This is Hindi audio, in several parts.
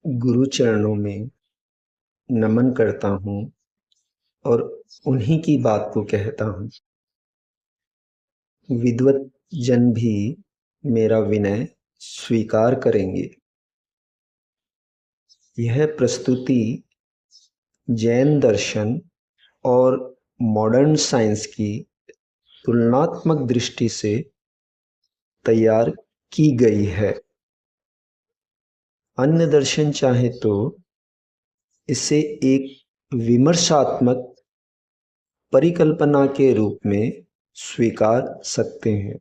गुरु चरणों में नमन करता हूँ और उन्हीं की बात को कहता हूँ। विद्वत जन भी मेरा विनय स्वीकार करेंगे। यह प्रस्तुति जैन दर्शन और मॉडर्न साइंस की तुलनात्मक दृष्टि से तैयार की गई है। अन्य दर्शन चाहे तो इसे एक विमर्शात्मक परिकल्पना के रूप में स्वीकार सकते हैं।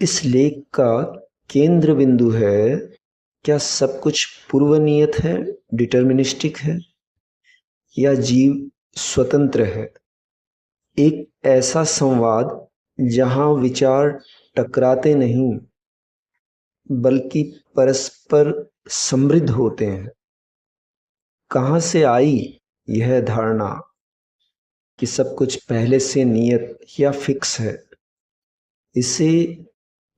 इस लेख का केंद्र बिंदु है, क्या सब कुछ पूर्वनियत है, डिटर्मिनिस्टिक है, या जीव स्वतंत्र है? एक ऐसा संवाद जहां विचार टकराते नहीं बल्कि परस्पर समृद्ध होते हैं। कहां से आई यह धारणा कि सब कुछ पहले से नियत या फिक्स है? इसे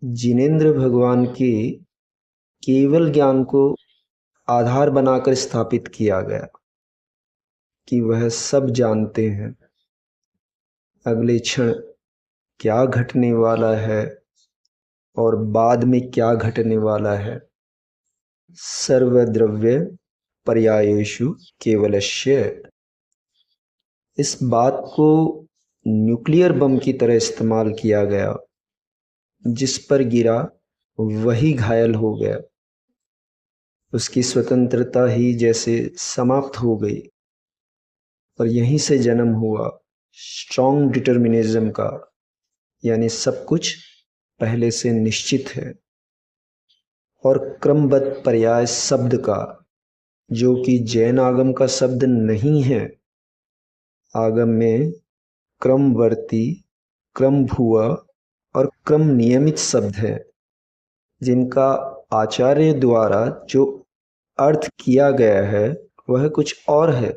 जिनेंद्र भगवान के केवल ज्ञान को आधार बनाकर स्थापित किया गया कि वह सब जानते हैं। अगले क्षण क्या घटने वाला है और बाद में क्या घटने वाला है। सर्वद्रव्य पर्यायेषु केवलस्य। इस बात को न्यूक्लियर बम की तरह इस्तेमाल किया गया। जिस पर गिरा वही घायल हो गया। उसकी स्वतंत्रता ही जैसे समाप्त हो गई। और यहीं से जन्म हुआ स्ट्रॉन्ग डिटर्मिनिज्म का, यानी सब कुछ पहले से निश्चित है। और क्रमबद्ध पर्याय शब्द का, जो कि जैन आगम का शब्द नहीं है। आगम में क्रमवर्ती, क्रमभुआ और क्रम नियमित शब्द है, जिनका आचार्य द्वारा जो अर्थ किया गया है वह कुछ और है,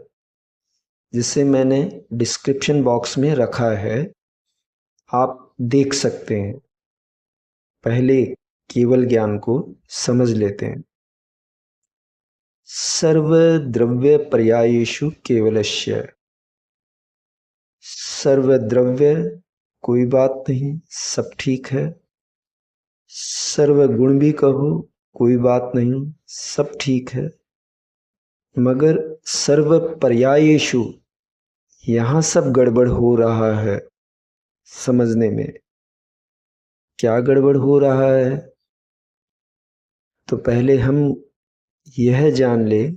जिसे मैंने डिस्क्रिप्शन बॉक्स में रखा है, आप देख सकते हैं। पहले केवल ज्ञान को समझ लेते हैं। सर्वद्रव्य पर्यायेषु केवलस्य। सर्वद्रव्य कोई बात नहीं, सब ठीक है। सर्वगुण भी कहो कोई बात नहीं, सब ठीक है। मगर सर्व पर्यायेषु, यहां सब गड़बड़ हो रहा है। समझने में क्या गड़बड़ हो रहा है? तो पहले हम यह जान ले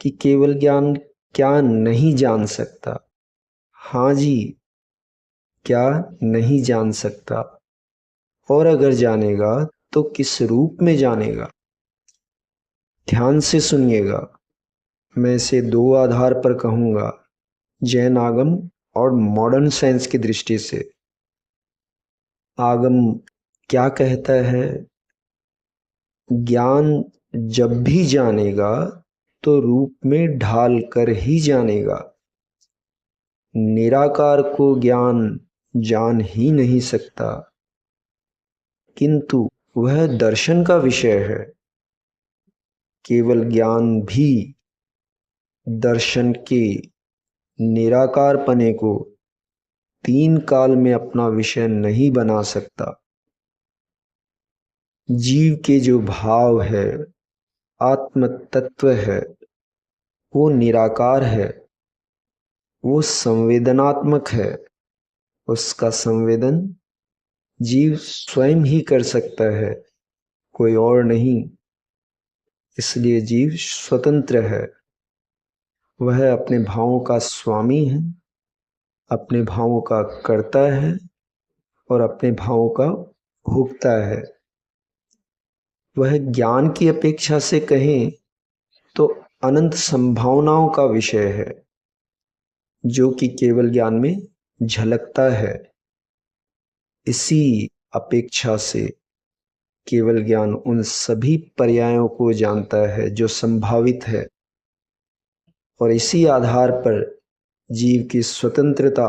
कि केवल ज्ञान क्या नहीं जान सकता। हाँ जी, क्या नहीं जान सकता, और अगर जानेगा तो किस रूप में जानेगा? ध्यान से सुनिएगा। मैं इसे दो आधार पर कहूंगा, जैन आगम और मॉडर्न साइंस की दृष्टि से। आगम क्या कहता है? ज्ञान जब भी जानेगा तो रूप में ढाल कर ही जानेगा। निराकार को ज्ञान जान ही नहीं सकता, किंतु वह दर्शन का विषय है। केवल ज्ञान भी दर्शन के निराकार पने को तीन काल में अपना विषय नहीं बना सकता। जीव के जो भाव है, आत्म तत्व है, वो निराकार है, वो संवेदनात्मक है। उसका संवेदन जीव स्वयं ही कर सकता है, कोई और नहीं। इसलिए जीव स्वतंत्र है। वह अपने भावों का स्वामी है, अपने भावों का कर्ता है और अपने भावों का भोगता है। वह ज्ञान की अपेक्षा से कहें तो अनंत संभावनाओं का विषय है, जो कि केवल ज्ञान में झलकता है। इसी अपेक्षा से केवल ज्ञान उन सभी पर्यायों को जानता है जो संभावित है, और इसी आधार पर जीव की स्वतंत्रता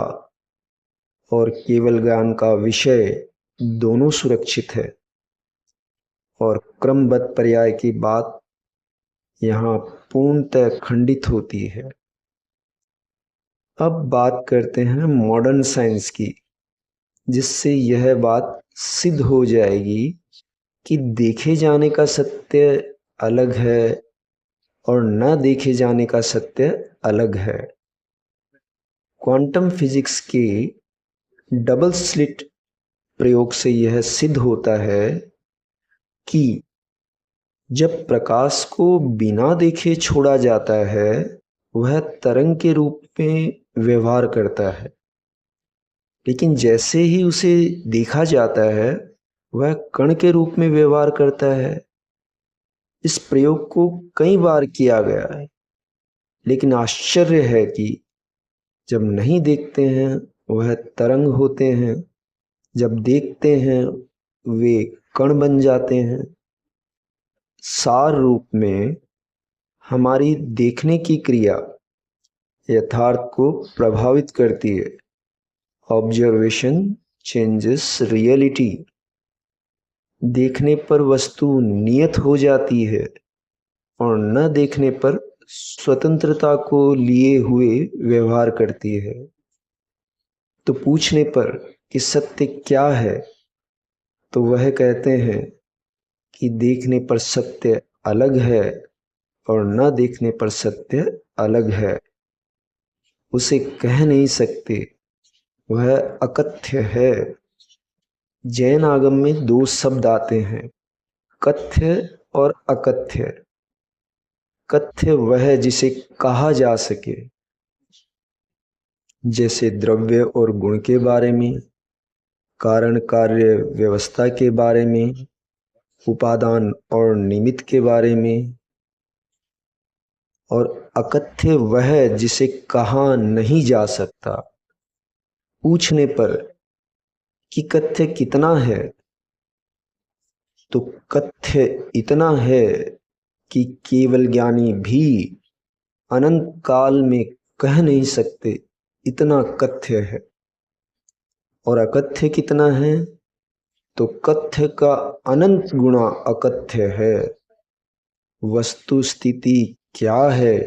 और केवल ज्ञान का विषय दोनों सुरक्षित है। और क्रमबद्ध पर्याय की बात यहाँ पूर्णतः खंडित होती है। अब बात करते हैं मॉडर्न साइंस की, जिससे यह बात सिद्ध हो जाएगी कि देखे जाने का सत्य अलग है और न देखे जाने का सत्य अलग है। क्वांटम फिजिक्स के डबल स्लिट प्रयोग से यह सिद्ध होता है कि जब प्रकाश को बिना देखे छोड़ा जाता है वह तरंग के रूप में व्यवहार करता है, लेकिन जैसे ही उसे देखा जाता है वह कण के रूप में व्यवहार करता है। इस प्रयोग को कई बार किया गया है, लेकिन आश्चर्य है कि जब नहीं देखते हैं वह तरंग होते हैं, जब देखते हैं वे कण बन जाते हैं। सार रूप में हमारी देखने की क्रिया यथार्थ को प्रभावित करती है। Observation changes reality. देखने पर वस्तु नियत हो जाती है और न देखने पर स्वतंत्रता को लिए हुए व्यवहार करती है। तो पूछने पर कि सत्य क्या है, तो वह कहते हैं कि देखने पर सत्य अलग है और न देखने पर सत्य अलग है। उसे कह नहीं सकते, वह अकथ्य है। जैन आगम में दो शब्द आते हैं, कथ्य और अकथ्य। कथ्य वह जिसे कहा जा सके, जैसे द्रव्य और गुण के बारे में, कारण कार्य व्यवस्था के बारे में, उपादान और निमित्त के बारे में। और अकथ्य वह जिसे कहा नहीं जा सकता। पूछने पर कि कथ्य कितना है, तो कथ्य इतना है कि केवल ज्ञानी भी अनंत काल में कह नहीं सकते, इतना कथ्य है। और अकथ्य कितना है, तो कथ्य का अनंत गुणा अकथ्य है। वस्तु स्थिति क्या है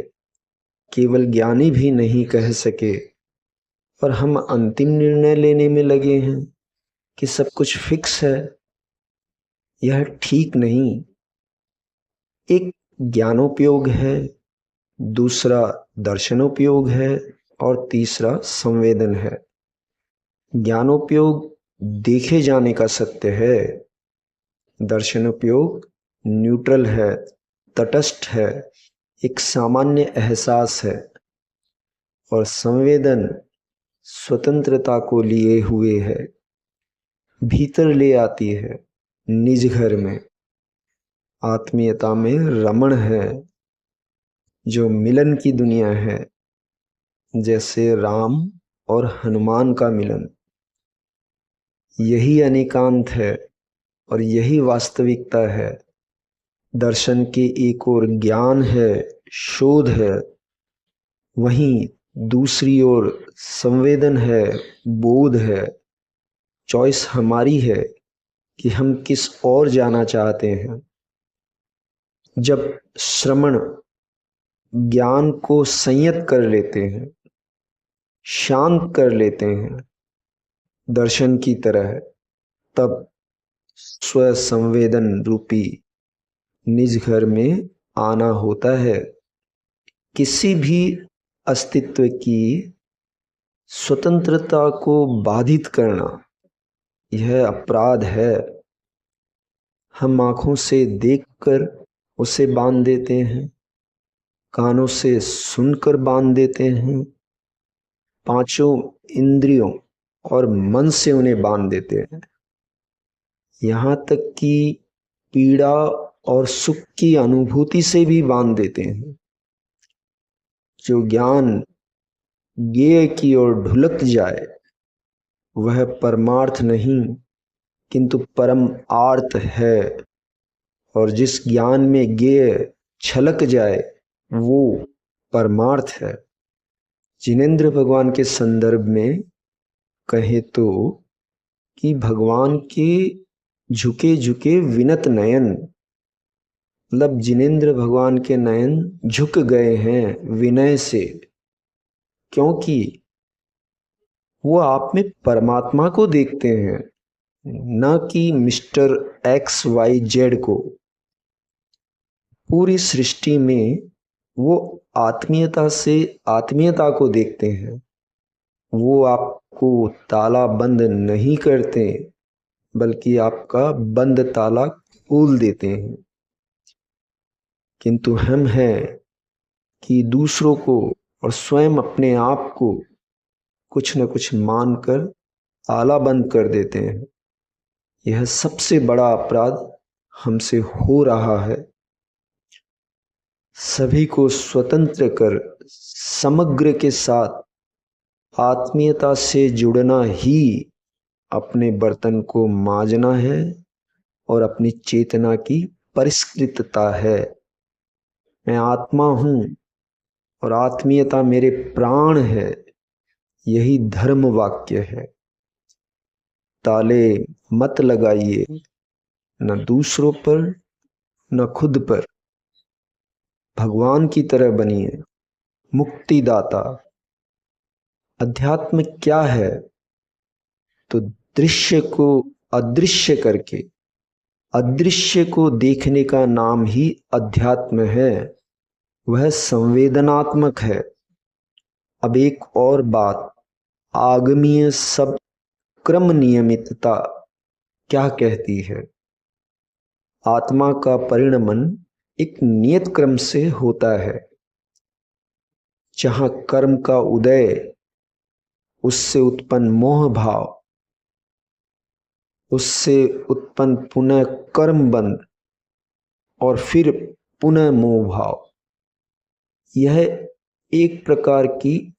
केवल ज्ञानी भी नहीं कह सके, और हम अंतिम निर्णय लेने में लगे हैं कि सब कुछ फिक्स है। यह ठीक नहीं। एक ज्ञानोपयोग है, दूसरा दर्शनोपयोग है और तीसरा संवेदन है। ज्ञानोपयोग देखे जाने का सत्य है, दर्शनोपयोग न्यूट्रल है, तटस्थ है, एक सामान्य एहसास है, और संवेदन स्वतंत्रता को लिए हुए है, भीतर ले आती है, निज घर में, आत्मीयता में रमण है, जो मिलन की दुनिया है, जैसे राम और हनुमान का मिलन। यही अनेकांत है और यही वास्तविकता है। दर्शन के एक ओर ज्ञान है, शोध है, वहीं दूसरी ओर संवेदन है, बोध है। चॉइस हमारी है कि हम किस ओर जाना चाहते हैं। जब श्रवण ज्ञान को संयत कर लेते हैं, शांत कर लेते हैं दर्शन की तरह, तब स्वसंवेदन रूपी निज घर में आना होता है। किसी भी अस्तित्व की स्वतंत्रता को बाधित करना यह अपराध है। हम आँखों से देखकर उसे बांध देते हैं, कानों से सुनकर बांध देते हैं, पांचों इंद्रियों और मन से उन्हें बांध देते हैं। यहाँ तक कि पीड़ा और सुख की अनुभूति से भी बांध देते हैं। जो ज्ञान ज्ञेय की ओर ढुलक जाए वह परमार्थ नहीं किंतु परम आर्थ है, और जिस ज्ञान में ज्ञेय छलक जाए वो परमार्थ है। जिनेंद्र भगवान के संदर्भ में कहे तो कि भगवान के झुके झुके विनत नयन, मतलब जिनेंद्र भगवान के नयन झुक गए हैं विनय से, क्योंकि वो आप में परमात्मा को देखते हैं, न कि मिस्टर एक्स वाई जेड को। पूरी सृष्टि में वो आत्मीयता से आत्मीयता को देखते हैं। वो आपको ताला बंद नहीं करते, बल्कि आपका बंद ताला खोल देते हैं। किंतु हम हैं कि दूसरों को और स्वयं अपने आप को कुछ न कुछ मानकर ताला बंद कर देते हैं। यह सबसे बड़ा अपराध हमसे हो रहा है। सभी को स्वतंत्र कर समग्र के साथ आत्मीयता से जुड़ना ही अपने बर्तन को मांजना है और अपनी चेतना की परिष्कृतता है। मैं आत्मा हूं और आत्मीयता मेरे प्राण है, यही धर्म वाक्य है। ताले मत लगाइए, न दूसरों पर न खुद पर। भगवान की तरह बनिए, मुक्तिदाता। अध्यात्म क्या है? तो दृश्य को अदृश्य करके अदृश्य को देखने का नाम ही अध्यात्म है। वह संवेदनात्मक है। अब एक और बात, आगमीय सब क्रम नियमितता क्या कहती है? आत्मा का परिणमन एक नियत क्रम से होता है। जहां कर्म का उदय, उससे उत्पन्न मोह भाव, उससे उत्पन्न पुनः कर्म बंध और फिर पुनः मोह भाव, यह एक प्रकार की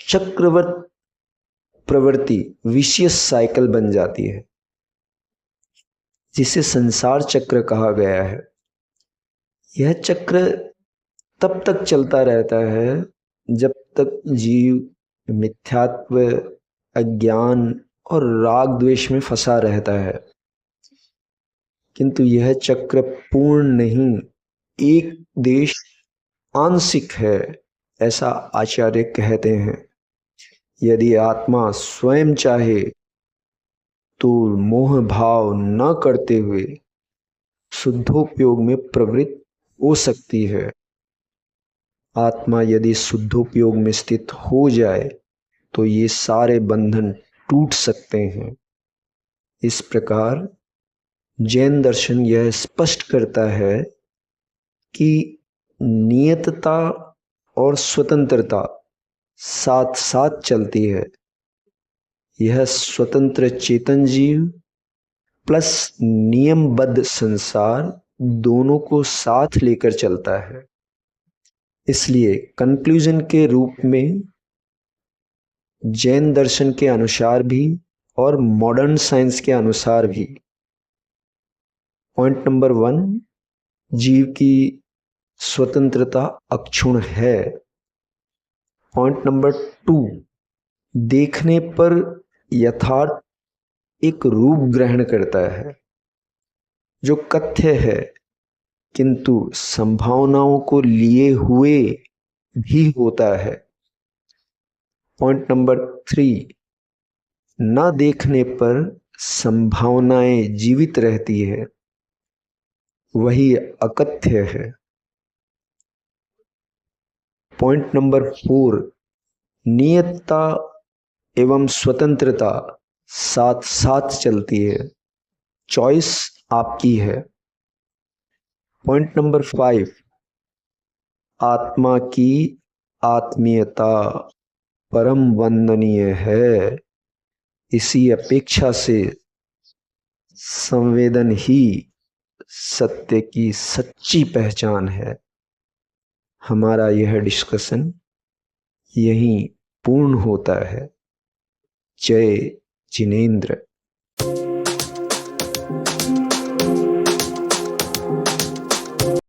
चक्रवत प्रवृत्ति, विशियस साइकिल बन जाती है, जिसे संसार चक्र कहा गया है। यह चक्र तब तक चलता रहता है जब तक जीव मिथ्यात्व, अज्ञान और राग द्वेष में फंसा रहता है। किंतु यह चक्र पूर्ण नहीं, एक देश आंशिक है, ऐसा आचार्य कहते हैं। यदि आत्मा स्वयं चाहे तो मोह भाव न करते हुए शुद्धोपयोग में प्रवृत्त हो सकती है। आत्मा यदि शुद्धोपयोग में स्थित हो जाए तो ये सारे बंधन टूट सकते हैं। इस प्रकार जैन दर्शन यह स्पष्ट करता है कि नियतता और स्वतंत्रता साथ साथ चलती है। यह स्वतंत्र चेतन जीव प्लस नियमबद्ध संसार दोनों को साथ लेकर चलता है। इसलिए कंक्लूजन के रूप में जैन दर्शन के अनुसार भी और मॉडर्न साइंस के अनुसार भी, पॉइंट नंबर 1, जीव की स्वतंत्रता अक्षुण्ण है। पॉइंट नंबर 2, देखने पर यथार्थ एक रूप ग्रहण करता है जो कथ्य है, किंतु संभावनाओं को लिए हुए भी होता है। पॉइंट नंबर 3, न देखने पर संभावनाएं जीवित रहती है, वही अकथ्य है। पॉइंट नंबर 4, नियतता एवं स्वतंत्रता साथ साथ चलती है, चॉइस आपकी है। पॉइंट नंबर 5, आत्मा की आत्मीयता परम वंदनीय है। इसी अपेक्षा से संवेदन ही सत्य की सच्ची पहचान है। हमारा यह डिस्कशन यहीं पूर्ण होता है। जय जिनेंद्र।